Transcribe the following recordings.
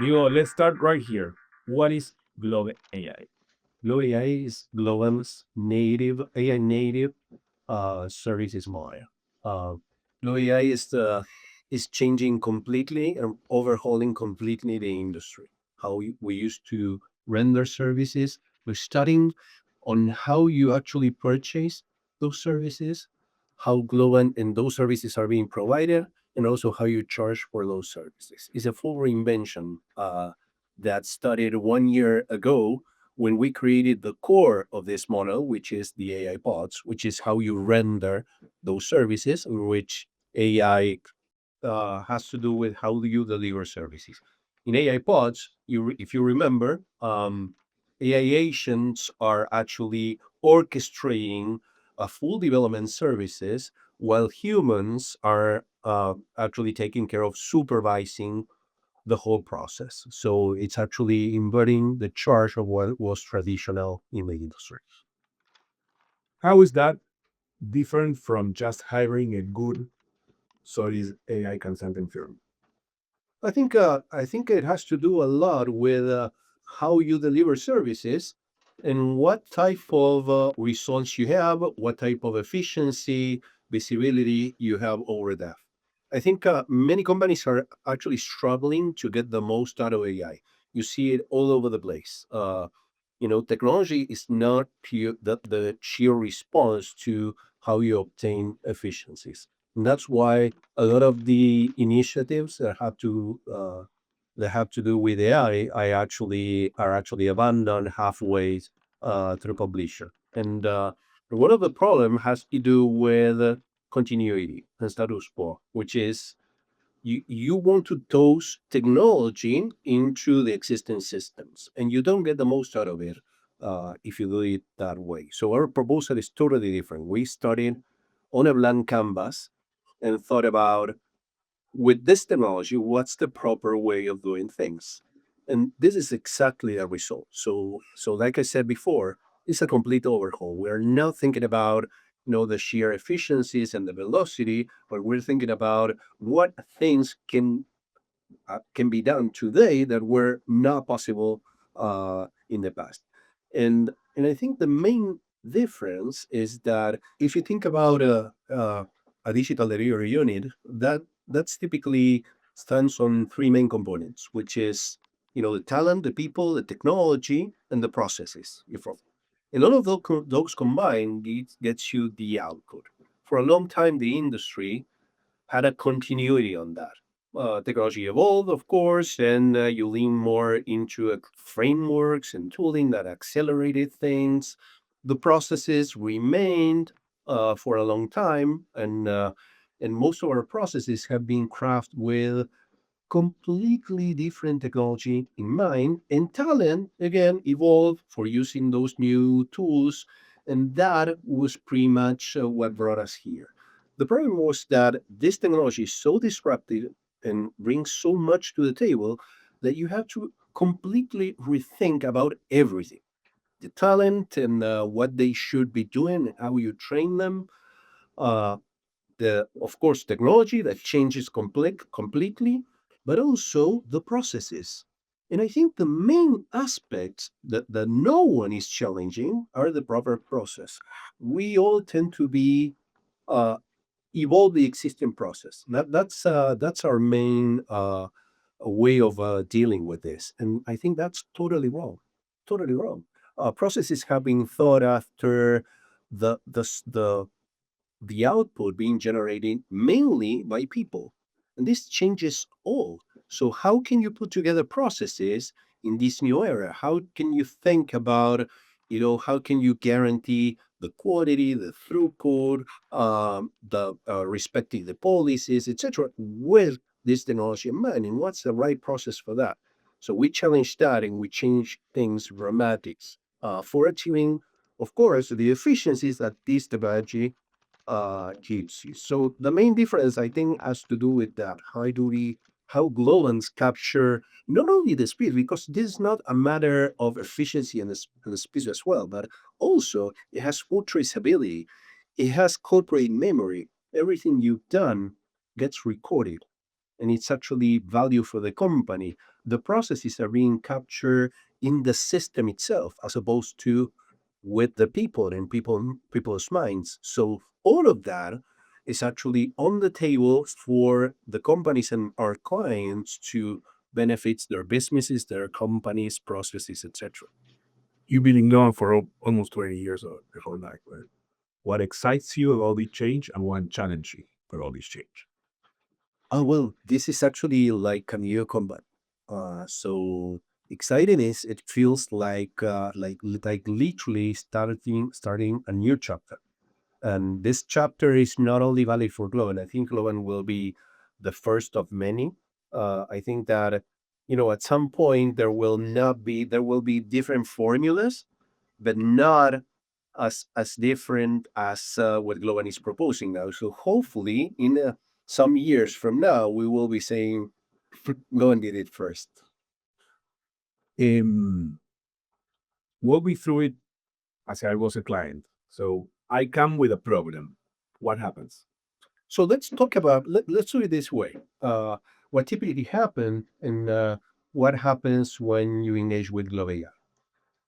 Diego, let's start right here. What is Glob.AI? Glob.AI is Globant's native AI native services model. Uh, Glob.AI is changing completely and overhauling completely the industry. How we used to render services. We're studying on how you actually purchase those services, how Globant and those services are being provided, and also how you charge for those services. It's a full reinvention that started 1 year ago when we created the core of this model, which is the AI pods, which is how you render those services, which AI has to do with how do you deliver services. In AI pods, if you remember, AI agents are actually orchestrating a full development services, while humans are actually taking care of supervising the whole process. So it's actually inverting the charge of what was traditional in the industry. How is that different from just hiring a good, solid AI consulting firm? I think it has to do a lot with how you deliver services and what type of results you have, what type of efficiency, visibility you have over that. I think many companies are actually struggling to get the most out of AI. You see it all over the place. Technology is not the sheer response to how you obtain efficiencies. And that's why a lot of the initiatives that have to do with AI, are actually abandoned halfway through completion. And one of the problem has to do with continuity and status quo, which is you want to dose technology into the existing systems, and you don't get the most out of it if you do it that way. So our proposal is totally different. We started on a blank canvas and thought about, with this technology, what's the proper way of doing things? And this is exactly the result. So like I said before, it's a complete overhaul. We're not thinking about the sheer efficiencies and the velocity, but we're thinking about what things can be done today that were not possible in the past. And I think the main difference is that if you think about a digital delivery unit, that's typically stands on three main components, which is the talent, the people, the technology, and the processes. And all of those combined gets you the output. For a long time, the industry had a continuity on that. Technology evolved, of course, and you lean more into frameworks and tooling that accelerated things. The processes remained for a long time, and most of our processes have been crafted with completely different technology in mind. And talent, again, evolved for using those new tools. And that was pretty much what brought us here. The problem was that this technology is so disruptive and brings so much to the table that you have to completely rethink about everything, the talent and what they should be doing and how you train them. Uh, the of course technology that changes completely, but also the processes. And I think the main aspects that no one is challenging are the proper process. We all tend to be uh, evolve the existing process. That's our main way of dealing with this, and I think that's totally wrong. Totally wrong. Processes have been thought after the the output being generated mainly by people. And this changes all. So, how can you put together processes in this new era? How can you think about, how can you guarantee the quality, the throughput, the respecting the policies, etc., with this technology in mind? And what's the right process for that? So, we challenge that and we change things dramatic for achieving, of course, the efficiencies that this technology keeps you. So the main difference, I think, has to do with that. How Globans capture not only the speed, because this is not a matter of efficiency and the speed as well, but also it has full traceability. It has corporate memory. Everything you've done gets recorded. and it's actually value for the company. The processes are being captured in the system itself as opposed to with the people and people's minds. So all of that is actually on the table for the companies and our clients to benefit their businesses, their companies, processes, etc. You've been in Globan for almost 20 years of the whole life, right? What excites you about this change and what challenges you for all this change? Oh well, this is actually like a new combat. So exciting is it feels like literally starting a new chapter. And this chapter is not only valid for Globan. I think Globan will be the first of many. I think that at some point there will be different formulas, but not as different as what Globan is proposing now. So hopefully, in some years from now, we will be saying Globan did it first. Um, Walk me through it as I was a client. So I come with a problem. What happens? So let's talk about let's do it this way. What typically happens and what happens when you engage with Glob.AI.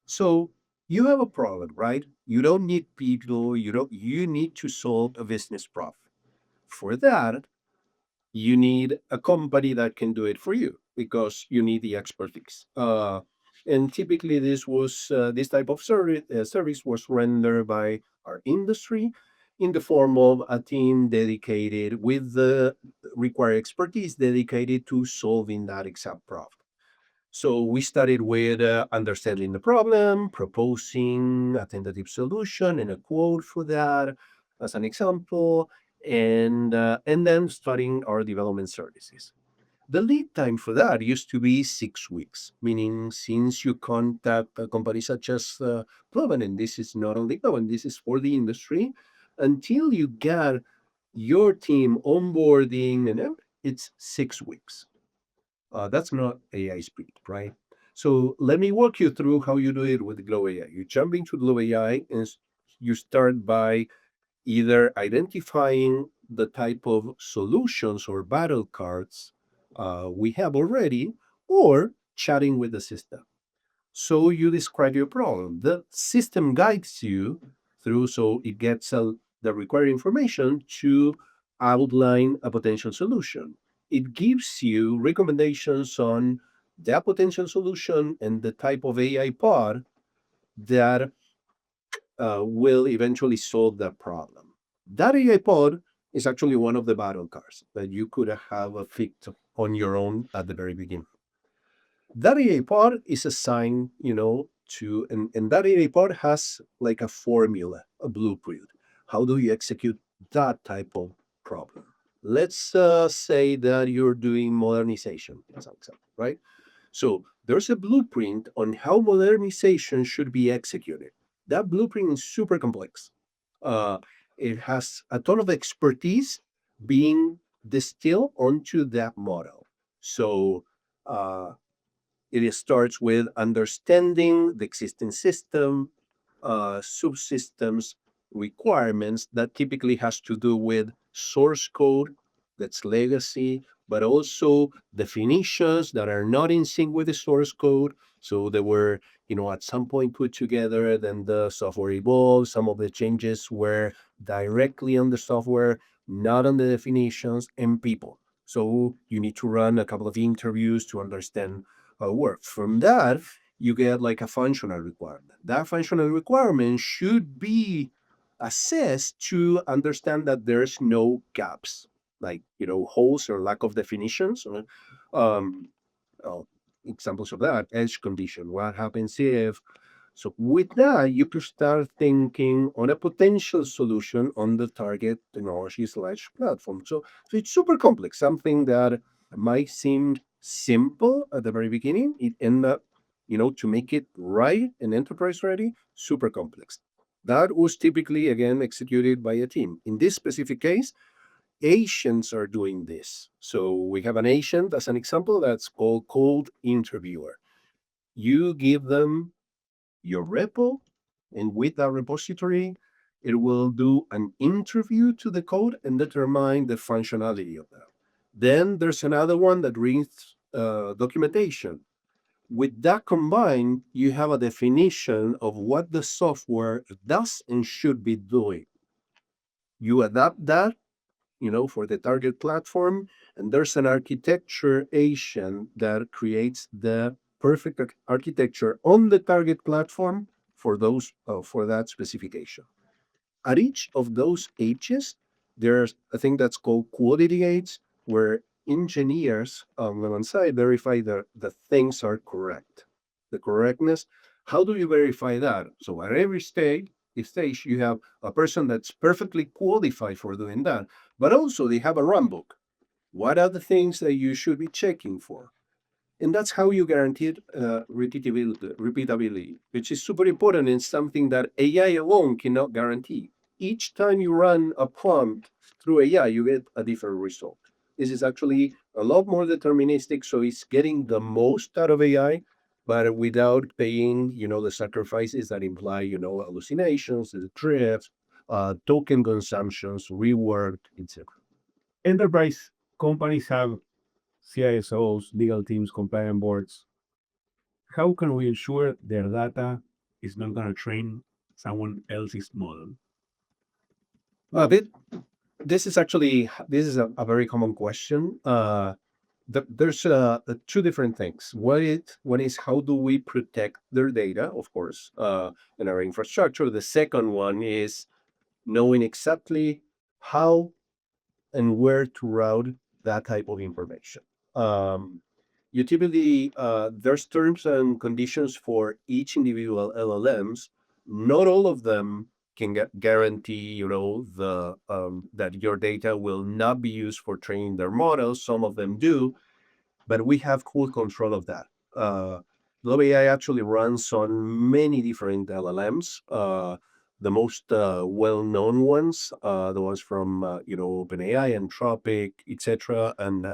So you have a problem, right? You don't need people. You need to solve a business problem. For that, you need a company that can do it for you because you need the expertise. And typically, this type of service was rendered by our industry in the form of a team dedicated with the required expertise dedicated to solving that exact problem. So we started with understanding the problem, proposing a tentative solution and a quote for that as an example, and then starting our development services. The lead time for that used to be 6 weeks, meaning since you contact a company such as Globant, and this is not only Globant, this is for the industry, until you get your team onboarding and it's 6 weeks. That's not AI speed, right? So let me walk you through how you do it with Glow AI. You jump into Glow AI and you start by either identifying the type of solutions or battle cards we have already, or chatting with the system. So you describe your problem. The system guides you through, so it gets the required information to outline a potential solution. It gives you recommendations on that potential solution and the type of AI pod that will eventually solve that problem. That AI pod is actually one of the battle cards that you could have picked on your own at the very beginning. That AA pod is assigned, and that AA pod has like a formula, a blueprint. How do you execute that type of problem? Let's say that you're doing modernization, as an example, right? So there's a blueprint on how modernization should be executed. That blueprint is super complex. Uh, it has a ton of expertise being distilled onto that model. So uh, it starts with understanding the existing system, subsystems, requirements that typically has to do with source code that's legacy, but also definitions that are not in sync with the source code. So they were, at some point put together, then the software evolved. Some of the changes were directly on the software, not on the definitions and people. So you need to run a couple of interviews to understand work. From that, you get like a functional requirement. That functional requirement should be assessed to understand that there's no gaps, like holes or lack of definitions. Um, uh, Examples of that: edge condition. What happens if? So with that, you could start thinking on a potential solution on the target technology/platform. So it's super complex. Something that might seem simple at the very beginning, it end up, to make it right and enterprise ready, super complex. That was typically again executed by a team. In this specific case, Asians are doing this. So we have an agent as an example that's called Cold Interviewer. You give them your repo, and with that repository, it will do an interview to the code and determine the functionality of that. Then there's another one that reads documentation. With that combined, you have a definition of what the software does and should be doing. You adapt that, for the target platform, and there's an architecture agent that creates the perfect architecture on the target platform for those for that specification. At each of those ages, there's a thing that's called quality gates, where engineers on the one side verify that the things are correct. The correctness. How do you verify that? So at every stage, you have a person that's perfectly qualified for doing that, but also they have a runbook. What are the things that you should be checking for? And that's how you guarantee repeatability, which is super important and something that AI alone cannot guarantee. Each time you run a prompt through AI, you get a different result. This is actually a lot more deterministic, so it's getting the most out of AI, but without paying, the sacrifices that imply, hallucinations, drifts, token consumptions, rework, etc. Enterprise companies have CISOs, legal teams, compliance boards. How can we ensure their data is not going to train someone else's model? A bit this is a very common question. There's two different things. One is how do we protect their data, of course, in our infrastructure. The second one is knowing exactly how and where to route that type of information. Um, you typically there's terms and conditions for each individual LLMs. Not all of them can guarantee, the that your data will not be used for training their models. Some of them do, but we have full control of that. Glob.AI actually runs on many different LLMs. The most well-known ones, the ones from OpenAI, Anthropic, etc., and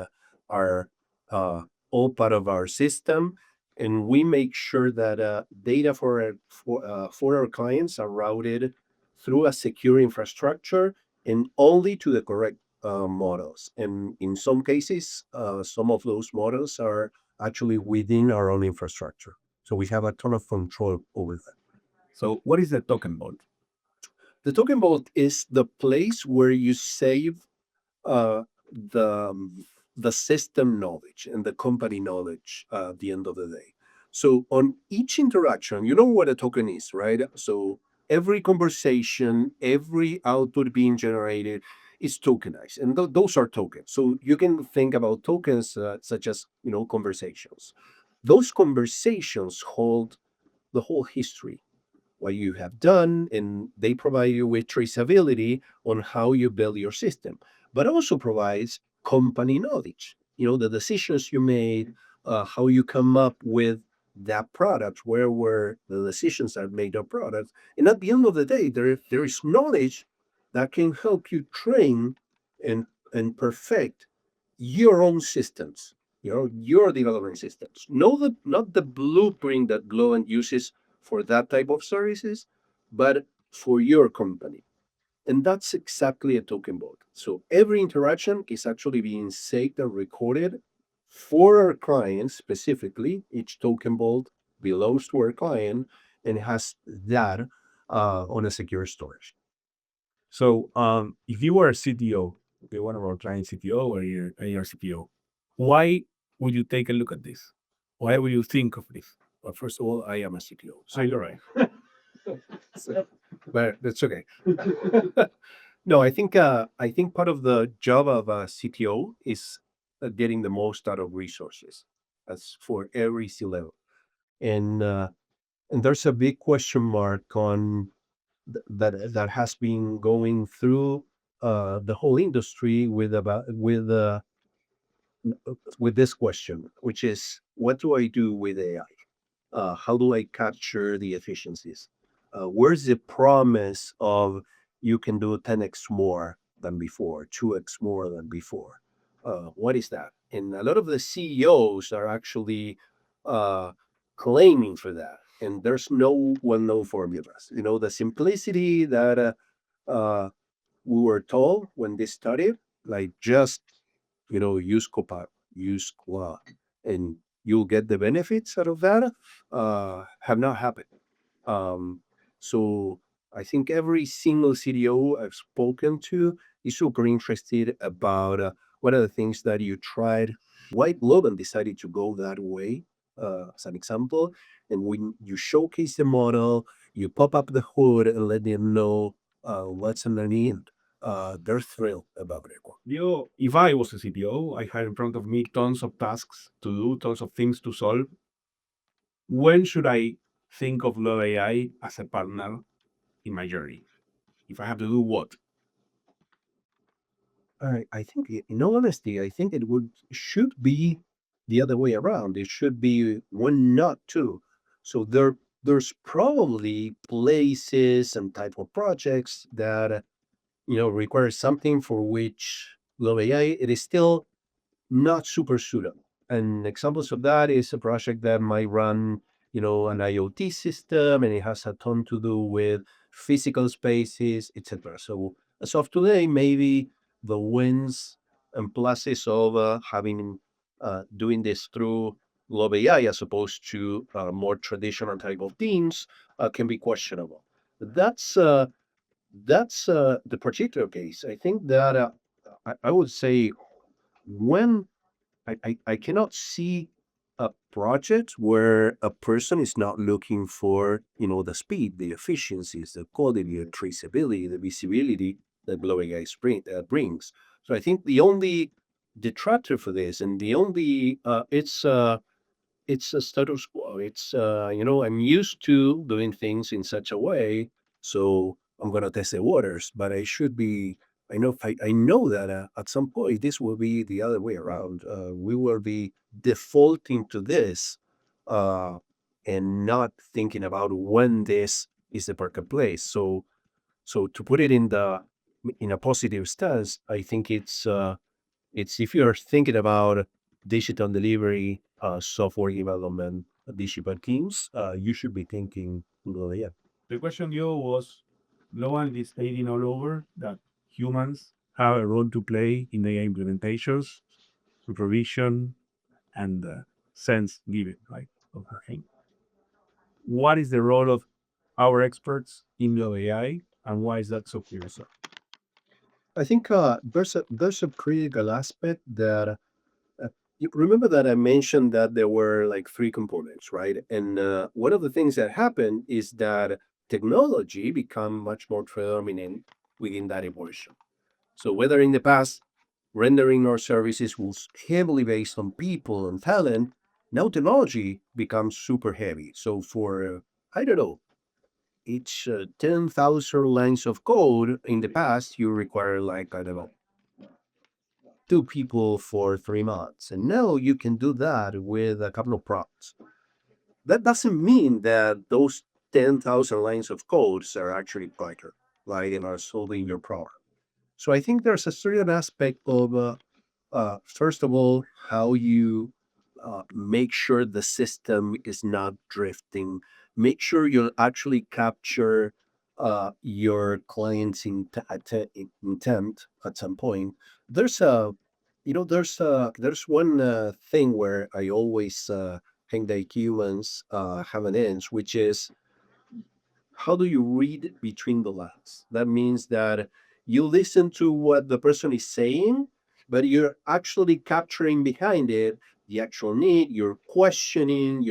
are uh, all part of our system. And we make sure that data for our clients are routed through a secure infrastructure and only to the correct models. And in some cases, some of those models are actually within our own infrastructure. So we have a ton of control over that. So, what is the token vault? The token vault is the place where you save uh, the the system knowledge and the company knowledge at the end of the day. So on each interaction, you know what a token is, right? So every conversation, every output being generated is tokenized, and those are tokens. So you can think about tokens such as conversations. Those conversations hold the whole history, what you have done, and they provide you with traceability on how you build your system, but also provides company knowledge. The decisions you made, how you come up with that product, where were the decisions that made that product. And at the end of the day, there is knowledge that can help you train and perfect your own systems, your development systems. Not the blueprint that Globant uses for that type of services, but for your company. And that's exactly a token vault. So every interaction is actually being saved and recorded for our client specifically. Each token vault belongs to our client and has that on a secure storage. So, if you were a CTO, okay, one of our client CTO or your CTO, why would you take a look at this? Why would you think of this? Well, first of all, I am a CTO, so you're right. But that's okay. No, I think part of the job of a CTO is getting the most out of resources, as for every C level, and there's a big question mark on that has been going through the whole industry with this question, which is, what do I do with AI? How do I capture the efficiencies? Where's the promise of you can do 10x more than before, 2x more than before? What is that? And a lot of the CEOs are actually uh, claiming for that. And there's no one known formulas. The simplicity that we were told when they started, like just use Copilot, use Claude, and you'll get the benefits out of that, have not happened. Um, so I think every single CDO I've spoken to is super interested about what are the things that you tried, why Globant decided to go that way, as an example. And when you showcase the model, you pop up the hood and let them know what's underneath. They're thrilled about it. If I was a CTO, I had in front of me tons of tasks to do, tons of things to solve. When should I think of Glob AI as a partner in my journey? If I have to do what? I think, in all honesty, I think should be the other way around. It should be one, not two. So there's probably places and type of projects that require something for which low AI it is still not super suitable. And examples of that is a project that might run, an IoT system, and it has a ton to do with physical spaces, etc. So as of today, maybe the wins and pluses of having doing this through Glob AI as opposed to more traditional type of teams can be questionable. That's uh, that's the particular case. I think that I would say when I cannot see a project where a person is not looking for, the speed, the efficiencies, the quality, the traceability, the visibility that Glowing Eyes brings. So I think the only detractor for this, and the only it's a status quo. It's I'm used to doing things in such a way, so I'm gonna test the waters. But I should be. I know that at some point this will be the other way around. We will be defaulting to this, uh, and not thinking about when this is the perfect place. So to put it in a positive stance, I think it's if you're thinking about digital delivery, software development, digital teams, you should be thinking Google AI. The question you was, no one is stating all over that humans have a role to play in AI implementations, supervision, and sense giving, right? Okay. What is the role of our experts in the AI, and why is that so clear? So, I think there's a critical aspect that you remember that I mentioned that there were like three components, right? And one of the things that happened is that technology become much more predominant within that equation. So whether in the past rendering our services was heavily based on people and talent, now technology becomes super heavy. So for I don't know, each 10,000 lines of code in the past, you require like I don't know, two people for 3 months, and now you can do that with a couple of prompts. That doesn't mean that those 10,000 lines of codes are actually quicker, like and are solving your problem. So I think there's a certain aspect of first of all, how you make sure the system is not drifting. Make sure you actually capture your client's intent at some point. There's a, there's one thing where I always think that humans have an edge, which is how do you read between the lines? That means that you listen to what the person is saying, but you're actually capturing behind it the actual need. You're questioning.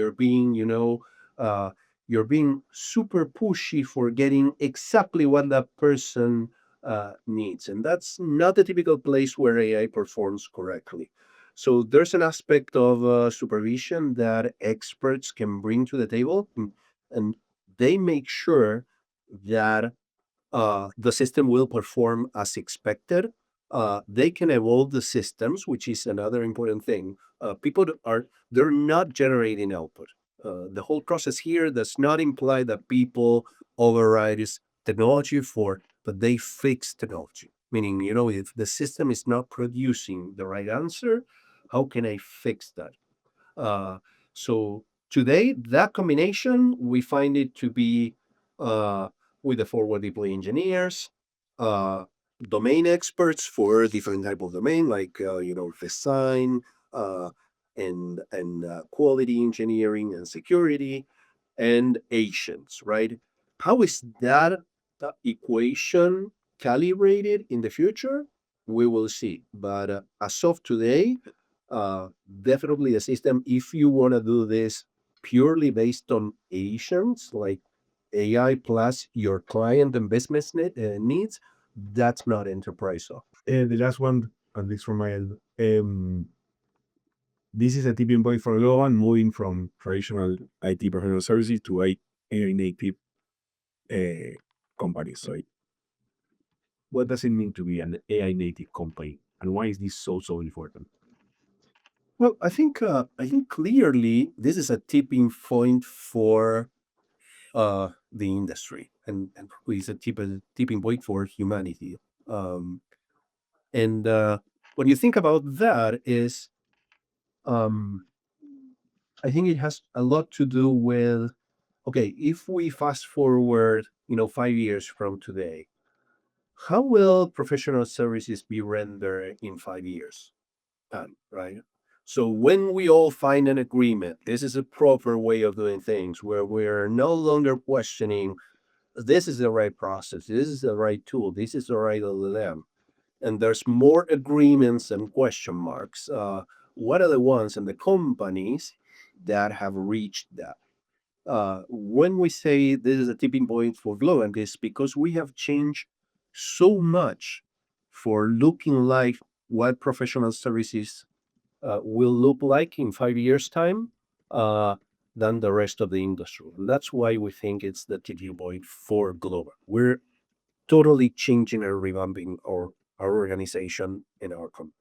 Uh, you're being super pushy for getting exactly what that person needs, and that's not the typical place where AI performs correctly. So there's an aspect of supervision that experts can bring to the table, and they make sure that the system will perform as expected. They can evolve the systems, which is another important thing. They're not generating output. The whole process here does not imply that people override this technology but they fix technology. Meaning, if the system is not producing the right answer, how can I fix that? Uh, so today, that combination, we find it to be uh, with the forward deploy engineers. Uh, domain experts for different type of domain, like design, uh, and quality engineering and security, and agents, right? How is that equation calibrated in the future? We will see. But as of today, uh, definitely the system, if you want to do this purely based on agents, like AI plus your client and business needs, that's not enterprise software. The last one, at least from my end, this is a tipping point for Globant, moving from traditional IT professional services to AI native companies. So, what does it mean to be an AI native company, and why is this so important? Well, I think clearly this is a tipping point for the industry, and is a tipping point for humanity. Um, and when you think about that, is um, I think it has a lot to do with, okay, if we fast forward, 5 years from today, how will professional services be rendered in 5 years? Right. So when we all find an agreement, this is a proper way of doing things where we're no longer questioning, this is the right process, this is the right tool, this is the right LLM, and there's more agreements and question marks. What are the ones and the companies that have reached that? When we say this is a tipping point for Globant, it's because we have changed so much for looking like what professional services will look like in 5 years' time uh, than the rest of the industry. And that's why we think it's the tipping point for Globant. We're totally changing and revamping our organization and our company.